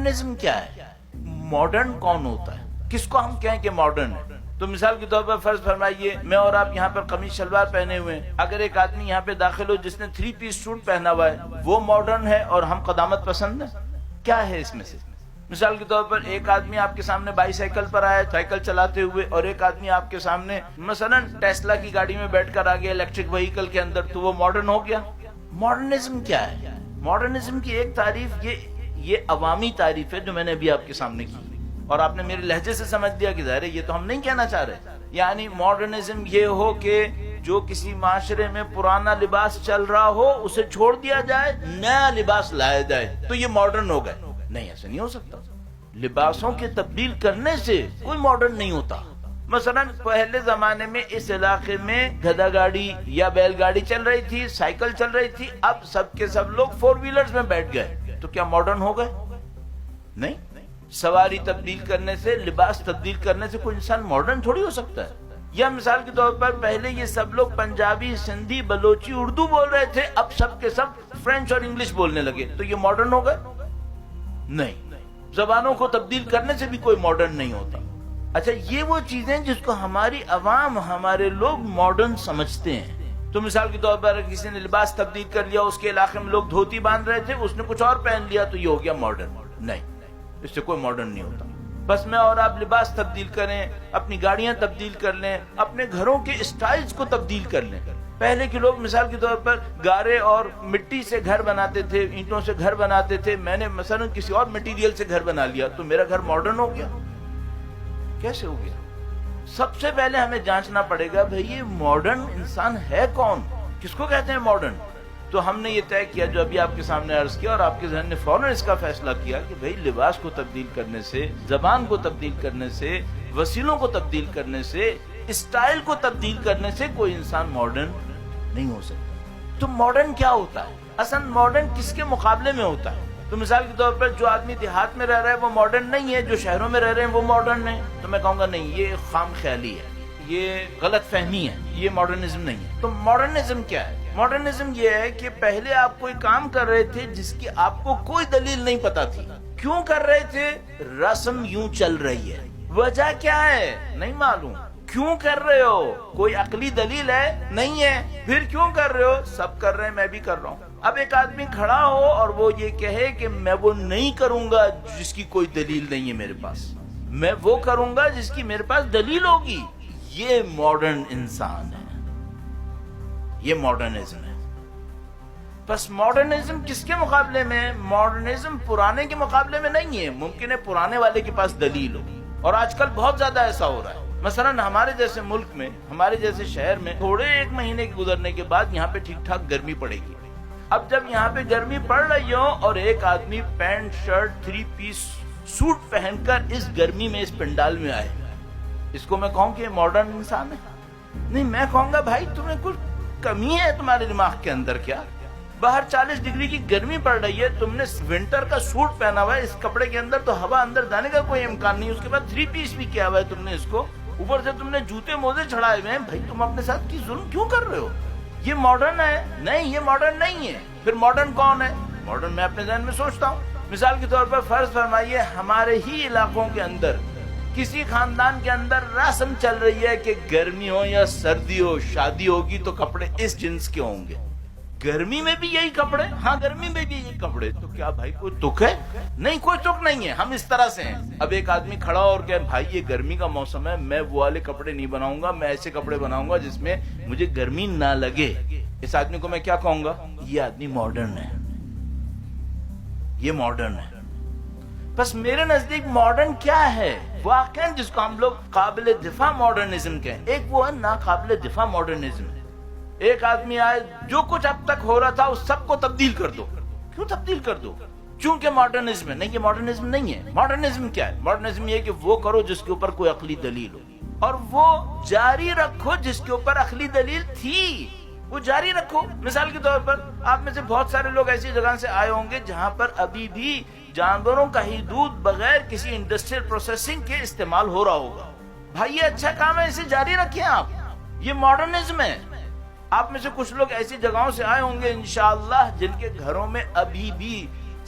Modernism کیا ہے؟ Modern کون ہوتا ہے؟ کس کو ہم کہیں کہ ماڈرن ہے؟ تو مثال کے طور پر فرض فرمائیے میں اور آپ یہاں پر قمیص شلوار پہنے ہوئے ہیں، اگر ایک آدمی یہاں پہ داخل ہو جس نے 3 پیس سوٹ پہنا ہوا ہے، وہ ماڈرن ہے اور ہم قدامت پسند ہیں؟ کیا ہے اس میں سے؟ مثال کے طور پر ایک آدمی آپ کے سامنے بائی سائیکل پر آیا سائیکل چلاتے ہوئے، اور ایک آدمی آپ کے سامنے مثلا ٹیسلا کی گاڑی میں بیٹھ کر آ گیا الیکٹرک وہیکل کے اندر، تو وہ ماڈرن ہو گیا؟ ماڈرنزم کیا ہے؟ ماڈرنزم کی ایک تعریف یہ عوامی تعریف ہے جو میں نے ابھی آپ کے سامنے کی، اور آپ نے میرے لہجے سے سمجھ لیا کہ ظاہر ہے یہ تو ہم نہیں کہنا چاہ رہے. یعنی ماڈرنزم یہ ہو کہ جو کسی معاشرے میں پرانا لباس چل رہا ہو اسے چھوڑ دیا جائے، نیا لباس لایا جائے، تو یہ ماڈرن ہو گئے. نہیں، ایسا نہیں ہو سکتا. لباسوں کی تبدیل کرنے سے کوئی ماڈرن نہیں ہوتا. مثلا پہلے زمانے میں اس علاقے میں گدھا گاڑی یا بیل گاڑی چل رہی تھی، سائیکل چل رہی تھی، اب سب کے سب لوگ 4 ویلرز میں بیٹھ گئے، تو کیا ماڈرن ہو گئے؟ نہیں. سواری تبدیل کرنے سے، لباس تبدیل کرنے سے کوئی انسان ماڈرن تھوڑی ہو سکتا ہے. یا مثال کے طور پر پہلے یہ سب لوگ پنجابی، سندھی، بلوچی، اردو بول رہے تھے، اب سب کے سب فرینچ اور انگلش بولنے لگے، تو یہ ماڈرن ہو گئے؟ نہیں. زبانوں کو تبدیل کرنے سے بھی کوئی ماڈرن نہیں ہوتا. اچھا، یہ وہ چیزیں جس کو ہماری عوام، ہمارے لوگ ماڈرن سمجھتے ہیں. تو مثال کے طور پر کسی نے لباس تبدیل کر لیا، اس کے علاقے میں لوگ دھوتی باندھ رہے تھے، اس نے کچھ اور پہن لیا، تو یہ ہو گیا ماڈرن. نہیں، اس سے کوئی ماڈرن نہیں ہوتا. بس میں اور آپ لباس تبدیل کریں، اپنی گاڑیاں تبدیل کر لیں، اپنے گھروں کے اسٹائلز کو تبدیل کر لیں. پہلے کے لوگ مثال کے طور پر گارے اور مٹی سے گھر بناتے تھے، اینٹوں سے گھر بناتے تھے، میں نے مثلا کسی اور مٹیریل سے گھر بنا لیا، تو میرا گھر ماڈرن ہو گیا؟ کیسے ہو گیا؟ سب سے پہلے ہمیں جانچنا پڑے گا بھئی یہ ماڈرن انسان ہے کون؟ کس کو کہتے ہیں ماڈرن؟ تو ہم نے یہ طے کیا جو ابھی آپ کے سامنے عرض کیا، اور آپ کے ذہن نے فوراً اس کا فیصلہ کیا کہ بھئی لباس کو تبدیل کرنے سے، زبان کو تبدیل کرنے سے، وسیلوں کو تبدیل کرنے سے، اسٹائل کو تبدیل کرنے سے کوئی انسان ماڈرن نہیں ہو سکتا. تو ماڈرن کیا ہوتا ہے؟ اصل ماڈرن کس کے مقابلے میں ہوتا ہے؟ تو مثال کے طور پر جو آدمی دیہات میں رہ رہا ہے وہ ماڈرن نہیں ہے، جو شہروں میں رہ رہے ہیں وہ ماڈرن ہے. تو میں کہوں گا نہیں، یہ خام خیالی ہے، یہ غلط فہمی ہے، یہ ماڈرنزم نہیں ہے. تو ماڈرنزم کیا ہے؟ ماڈرنزم یہ ہے کہ پہلے آپ کوئی کام کر رہے تھے جس کی آپ کو کوئی دلیل نہیں پتا تھی. کیوں کر رہے تھے؟ رسم یوں چل رہی ہے. وجہ کیا ہے؟ نہیں معلوم. کیوں کر رہے ہو؟ کوئی عقلی دلیل ہے؟ نہیں ہے. پھر کیوں کر رہے ہو؟ سب کر رہے ہیں، میں بھی کر رہا ہوں. اب ایک آدمی کھڑا ہو اور وہ یہ کہے کہ میں وہ نہیں کروں گا جس کی کوئی دلیل نہیں ہے میرے پاس، میں وہ کروں گا جس کی میرے پاس دلیل ہوگی، یہ ماڈرن انسان ہے، یہ ماڈرنزم ہے. بس ماڈرنزم کس کے مقابلے میں؟ ماڈرنزم پرانے کے مقابلے میں نہیں ہے. ممکن ہے پرانے والے کے پاس دلیل ہو، اور آج کل بہت زیادہ ایسا ہو رہا ہے. مثلا ہمارے جیسے ملک میں، ہمارے جیسے شہر میں تھوڑے 1 مہینے کے گزرنے کے بعد یہاں پہ ٹھیک ٹھاک گرمی پڑے گی. اب جب یہاں پہ گرمی پڑ رہی ہو اور ایک آدمی پینٹ شرٹ 3 پیس سوٹ پہن کر اس گرمی میں اس پنڈال میں آئے، اس کو میں کہوں کہ یہ ماڈرن انسان ہے؟ نہیں، میں کہوں گا بھائی تمہیں کچھ کمی ہے تمہارے دماغ کے اندر کیا؟ باہر 40 ڈگری کی گرمی پڑ رہی ہے، تم نے ونٹر کا سوٹ پہنا ہوا ہے، اس کپڑے کے اندر تو ہوا اندر جانے کا کوئی امکان نہیں، اس کے بعد 3 پیس بھی کیا ہوا ہے تم نے اس کو، اوپر سے تم نے جوتے موزے چڑھائے ہوئے ہیں. بھائی تم اپنے ساتھ کی ظلم کیوں کر رہے ہو؟ یہ ماڈرن ہے؟ نہیں، یہ ماڈرن نہیں ہے. پھر ماڈرن کون ہے؟ ماڈرن میں اپنے ذہن میں سوچتا ہوں. مثال کے طور پر فرض فرمائیے ہمارے ہی علاقوں کے اندر کسی خاندان کے اندر رسم چل رہی ہے کہ گرمی ہو یا سردی ہو، شادی ہوگی تو کپڑے اس جنس کے ہوں گے. گرمی میں بھی یہی کپڑے؟ ہاں، گرمی میں بھی یہی کپڑے. تو کیا بھائی کوئی تک ہے؟ نہیں، کوئی تک نہیں ہے. ہم اس طرح سے ہیں. اب ایک آدمی کھڑا اور کہ بھائی یہ گرمی کا موسم ہے، میں وہ والے کپڑے نہیں بناؤں گا، میں ایسے کپڑے بناؤں گا جس میں مجھے گرمی نہ لگے. اس آدمی کو میں کیا کہوں گا؟ یہ آدمی ماڈرن ہے، یہ ماڈرن ہے. بس میرے نزدیک ماڈرن کیا ہے واقعا جس کو ہم لوگ قابل دفاع ماڈرنزم کہیں؟ ایک وہ ہے ناقابل دفاع ماڈرنزم. ایک آدمی آئے، جو کچھ اب تک ہو رہا تھا اس سب کو تبدیل کر دو. کیوں تبدیل کر دو؟ چونکہ ماڈرنزم ہے. نہیں، یہ ماڈرنزم نہیں ہے. ماڈرنزم کیا ہے؟ ماڈرنزم یہ کہ وہ کرو جس کے اوپر کوئی عقلی دلیل ہو، اور وہ جاری رکھو جس کے اوپر عقلی دلیل تھی، وہ جاری رکھو. مثال کے طور پر آپ میں سے بہت سارے لوگ ایسی جگہ سے آئے ہوں گے جہاں پر ابھی بھی جانوروں کا ہی دودھ بغیر کسی انڈسٹریل پروسیسنگ کے استعمال ہو رہا ہوگا. بھائی یہ اچھا کام ہے، اسے جاری رکھیں آپ. یہ ماڈرنزم ہے. آپ میں سے کچھ لوگ ایسی جگہوں سے آئے ہوں گے انشاءاللہ جن کے گھروں میں ابھی بھی